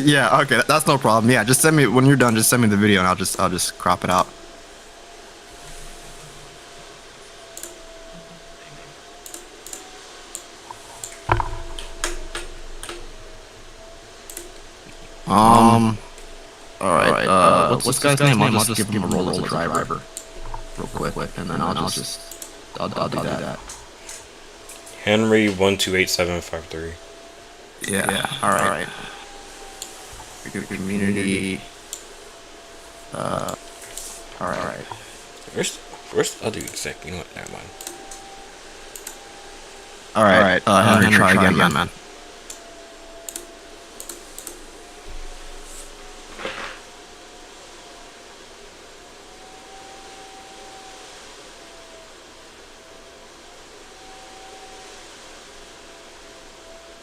Yeah, okay, that's no problem. Yeah, just send me when you're done. Just send me the video, and I'll just crop it out. All right. What's this guy's name? I'll just give him a roll as a driver, real quick, and then I'll do that. Henry 128753. Yeah. All right. Good community. All right. First, I'll do exactly. You know what? Never mind. All right. Henry, try again, man.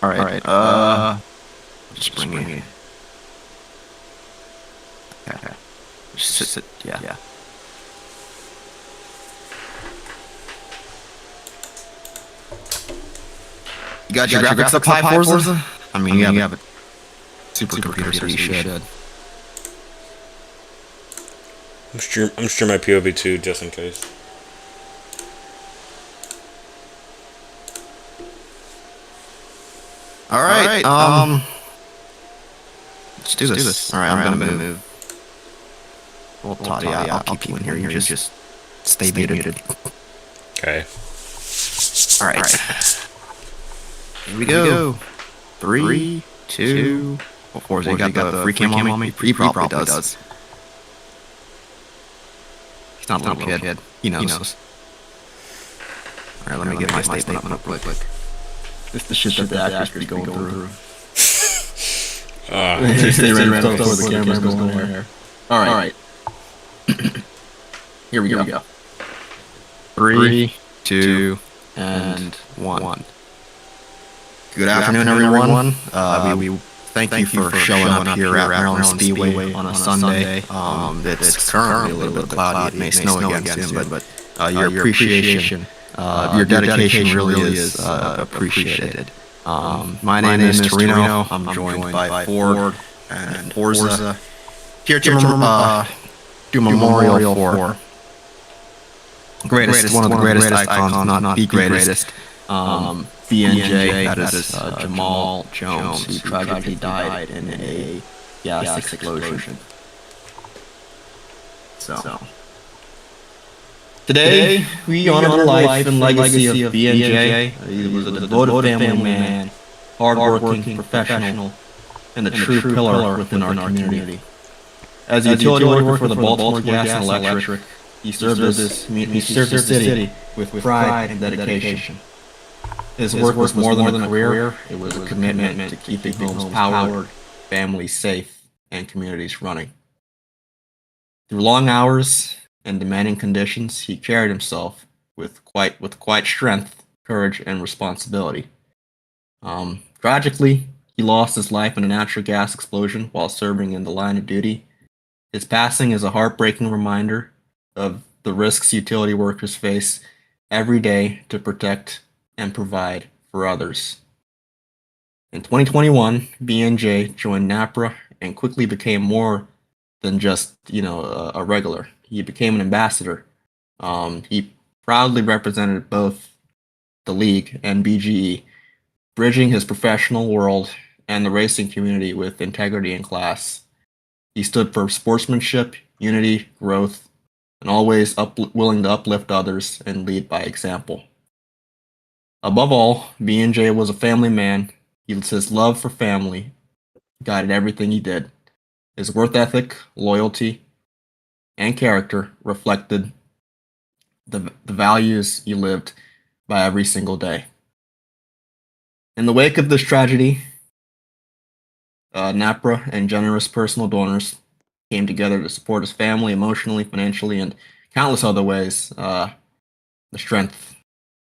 All right. Just bring it. Okay. Just sit. Yeah. You got your graphics up high, Forza? I mean, you have a supercomputer, so you should. I'm sure my POV too, just in case. All right. Let's do this. All right, I'm gonna move. Well, Toddy, I'll keep you in here. You just stay muted. Okay. All right. Here we go. 3, 2. Well, Forza, you got the free cam on me? He probably does. He's not a little kid. He knows. All right, let me get my statement up quick. This is the shit that the actors be going through. Stay right before the camera's going there. All right. Here we go. 3, 2, and 1. Good afternoon, everyone. We thank you for showing up here at Maryland Speedway on a Sunday. It's currently a little bit cloudy. It may snow again soon, but your appreciation, your dedication really is appreciated. My name is Torino. I'm joined by Ford and Forza. Here to do memorial for one of the greatest icons, not the greatest. BNJ, that is Jamal Jones, who tragically died in a gas explosion. So today we honor the life and legacy of BNJ. He was a devoted family man, hardworking professional, and a true pillar within our community. As a utility worker for the Baltimore Gas and Electric, he served the city with pride and dedication. His work was more than a career, it was a commitment to keeping homes powered, families safe, and communities running. Through long hours and demanding conditions, he carried himself with quite strength, courage, and responsibility. Tragically, he lost his life in a natural gas explosion while serving in the line of duty. His passing is a heartbreaking reminder of the risks utility workers face every day to protect and provide for others. In 2021, BNJ joined NAPRA and quickly became more than just, a regular. He became an ambassador. He proudly represented both the league and BGE, bridging his professional world and the racing community with integrity and class. He stood for sportsmanship, unity, growth, and always willing to uplift others and lead by example. Above all, BNJ was a family man. His love for family guided everything he did. His work ethic, loyalty, and character reflected the values he lived by every single day. In the wake of this tragedy, NAPRA and generous personal donors came together to support his family emotionally, financially, and countless other ways. The strength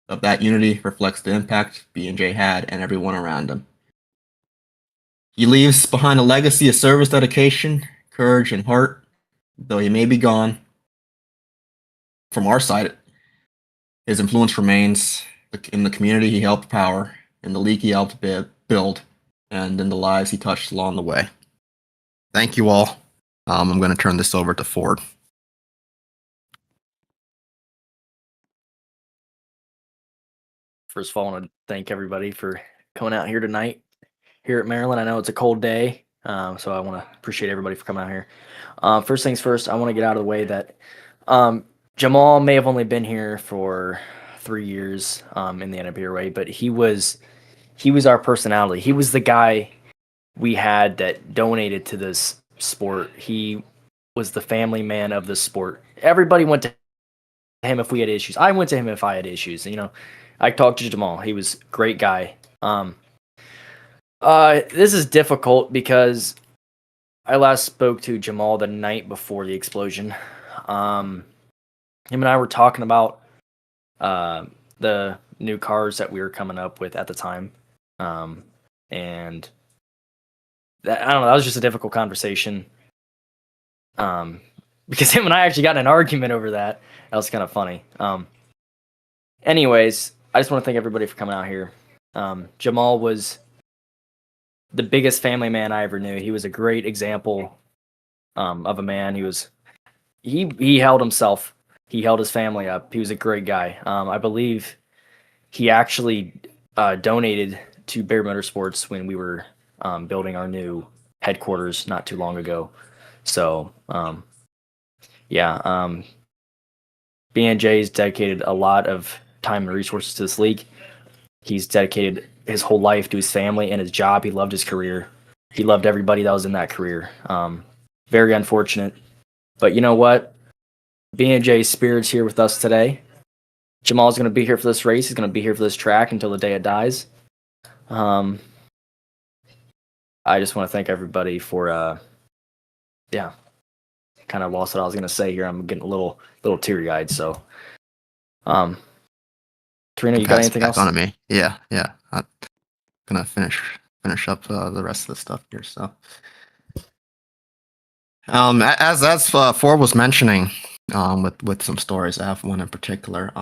of that unity reflects the impact BNJ had and everyone around him. He leaves behind a legacy of service, dedication, courage, and heart. Though he may be gone, from our side, his influence remains in the community he helped power, in the league he helped build, and in the lives he touched along the way. Thank you all. I'm going to turn this over to Ford. First of all, I want to thank everybody for coming out here tonight here at Maryland. I know it's a cold day, so I want to appreciate everybody for coming out here. First things first, I want to get out of the way that Jamal may have only been here for 3 years in the NAPRA, but he was our personality. He was the guy we had that donated to this sport. He was the family man of the sport. Everybody went to him if we had issues. I went to him if I had issues. You know, I talked to Jamal. He was a great guy. This is difficult because I last spoke to Jamal the night before the explosion. Him and I were talking about the new cars that we were coming up with at the time. And that, I don't know, that was just a difficult conversation. Because him and I actually got in an argument over that. That was kind of funny. Anyways, I just want to thank everybody for coming out here. Jamal was the biggest family man I ever knew. He was a great example of a man. He held himself. He held his family up. He was a great guy. I believe he actually donated to Bear Motorsports when we were building our new headquarters not too long ago. So, BNJ's dedicated a lot of time and resources to this league. He's dedicated his whole life to his family and his job. He loved his career. He loved everybody that was in that career. Very unfortunate. But you know what? BNJ's spirit's here with us today. Jamal's going to be here for this race. He's going to be here for this track until the day it dies. I just want to thank everybody for, kind of lost what I was going to say here. I'm getting a little teary-eyed, so. Trina, you got anything else? On me? Yeah. I'm gonna finish up the rest of the stuff here. So, as Ford was mentioning, with some stories, I have one in particular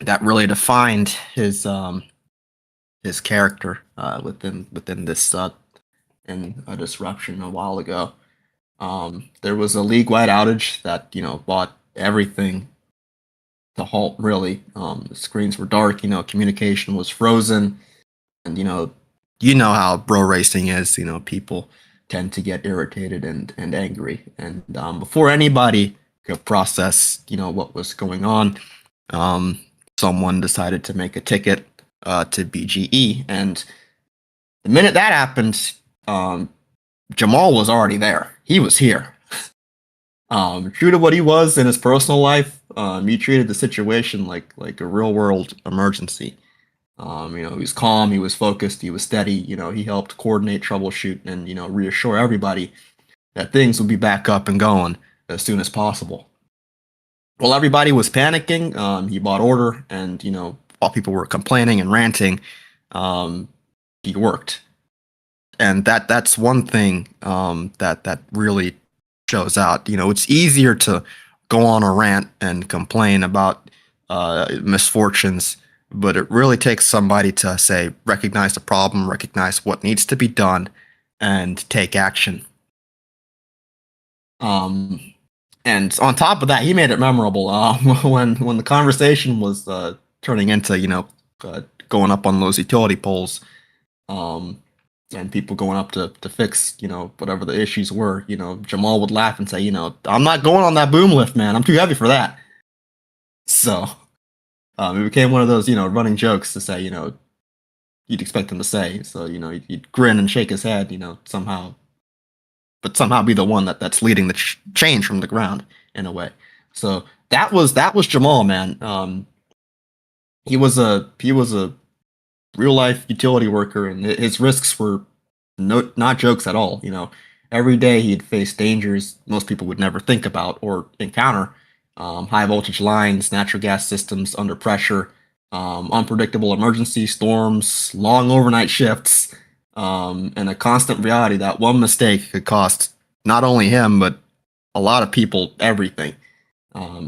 that really defined his character within this in a disruption a while ago. There was a league-wide outage that brought everything to halt. Really, the screens were dark. Communication was frozen, and you know how bro racing is. People tend to get irritated and angry. And before anybody could process what was going on, someone decided to make a ticket to BGE, and the minute that happened, Jamal was already there. He was here. True to what he was in his personal life, he treated the situation like a real world emergency. He was calm, he was focused, he was steady. He helped coordinate, troubleshoot, and reassure everybody that things would be back up and going as soon as possible. While everybody was panicking, he brought order, and while people were complaining and ranting, he worked. And that's one thing that really shows out. It's easier to go on a rant and complain about misfortunes, but it really takes somebody to recognize the problem, recognize what needs to be done, and take action. And on top of that, he made it memorable. When the conversation was turning into going up on those utility poles, and people going up to fix, whatever the issues were, Jamal would laugh and say, I'm not going on that boom lift, man. I'm too heavy for that. So it became one of those, running jokes to say, you'd expect him to say. So, he'd grin and shake his head, somehow be the one that's leading the change from the ground in a way. So that was Jamal, man. He was a real life utility worker, and his risks were not jokes at all. Every day he'd face dangers most people would never think about or encounter. High voltage lines, natural gas systems under pressure, unpredictable emergency storms, long overnight shifts, and a constant reality that one mistake could cost not only him but a lot of people everything.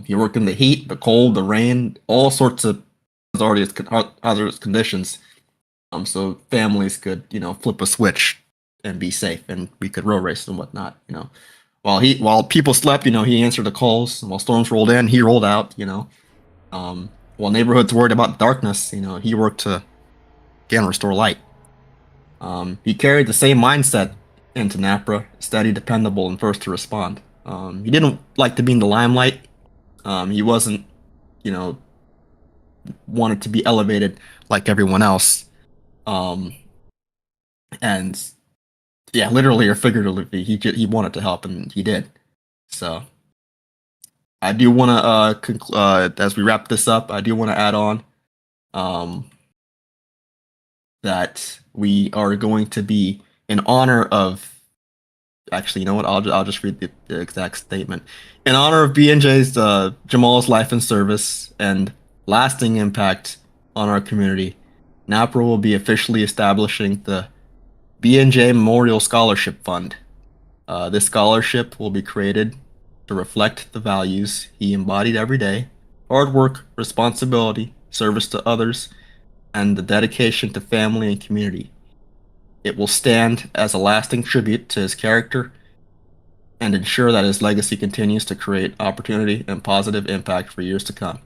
He worked in the heat, the cold, the rain, all sorts of hazardous conditions. So families could, flip a switch and be safe, and we could road race and whatnot. While people slept, he answered the calls. While storms rolled in, he rolled out. While neighborhoods worried about darkness, he worked to again restore light. He carried the same mindset into NAPRA: steady, dependable, and first to respond. He didn't like to be in the limelight. He wasn't, wanted to be elevated like everyone else. And yeah, literally or figuratively, he wanted to help, and he did. So I do want to, as we wrap this up, I do want to add on that we are going to be in honor of. Actually, you know what? I'll just read the exact statement. In honor of BNJ's Jamal's life and service and lasting impact on our community, NAPRA will be officially establishing the BNJ Memorial Scholarship Fund. This scholarship will be created to reflect the values he embodied every day: hard work, responsibility, service to others, and the dedication to family and community. It will stand as a lasting tribute to his character and ensure that his legacy continues to create opportunity and positive impact for years to come.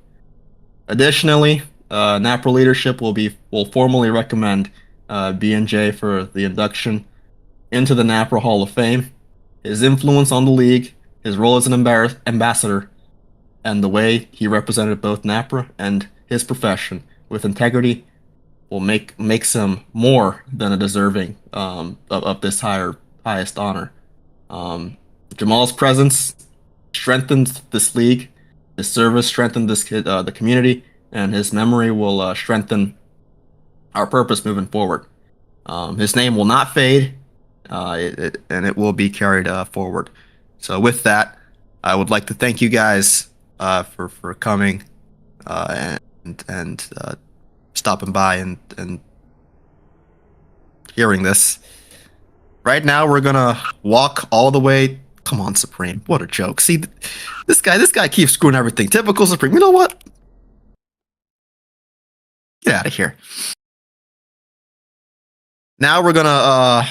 Additionally, NAPRA leadership will formally recommend BNJ for the induction into the NAPRA Hall of Fame. His influence on the league, his role as an ambassador, and the way he represented both NAPRA and his profession with integrity will makes him more than a deserving of this highest honor. Jamal's presence strengthened this league. His service strengthened the community, and his memory will strengthen our purpose moving forward. His name will not fade, and it will be carried forward. So with that, I would like to thank you guys for coming and stopping by and hearing this. Right now, we're gonna walk all the way. Come on, Supreme. What a joke. See, this guy keeps screwing everything. Typical Supreme. You know what? Get out of here. Now we're gonna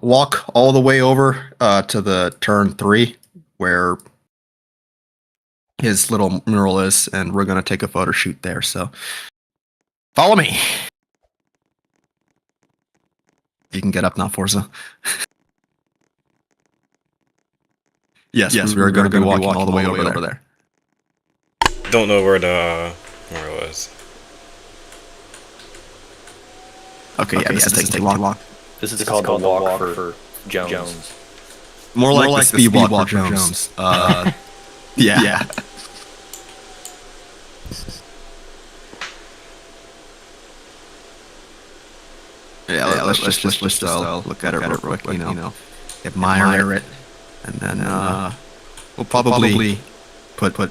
walk all the way over to the turn 3 where his little mural is, and we're gonna take a photo shoot there. So follow me. You can get up now, Forza. Yes, we're going to be walking all the way over there. Don't know where the mural is. Okay, yeah, this is taking too long. This is called the walk for Jones. More like the speed walk for Jones. Yeah. Yeah, let's just look at it real quick, admire it, and then we'll probably put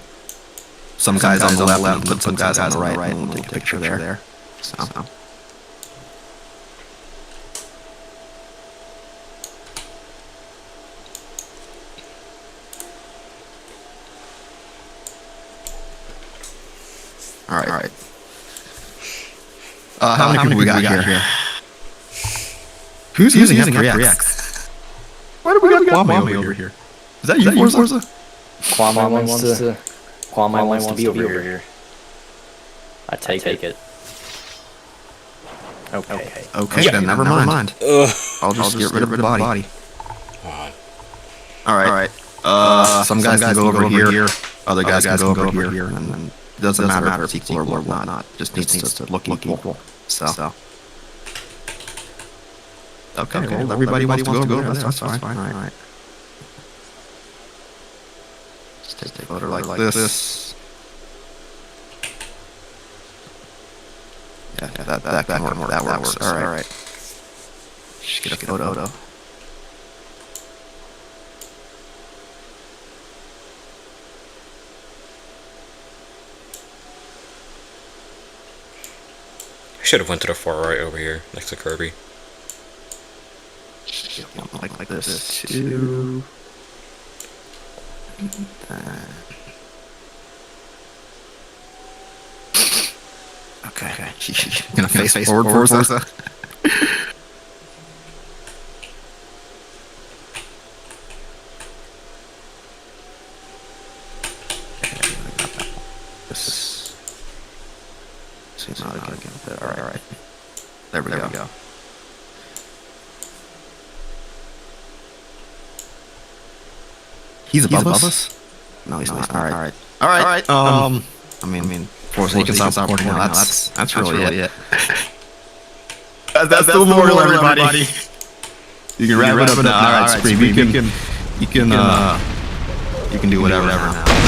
some guys on the left and put some guys on the right, and we'll take a picture there. So. All right. How many people we got here? Who's using F3X? Why do we got Kwame over here? Is that you, Forza? Kwame wants to be over here. I take it. Okay, then never mind. I'll just get rid of the body. All right. Some guys can go over here. Other guys can go over here, and then it doesn't matter if it's equal or whatnot. Just needs to look equal. So. Okay, well, everybody wants to go over there. That's fine. All right. Just take a photo like this. Yeah, that can work. That works. All right. Just get a photo. I should have went to the far right over here, next to Kirby. Like this too. Okay. Gonna face forward, Forza. All right. There we go. He's above us? No, he's not. All right. I mean, Force Akins outboarding now. That's really it. That's the memorial, everybody. You can wrap it up now. All right, Supreme. You can do whatever now.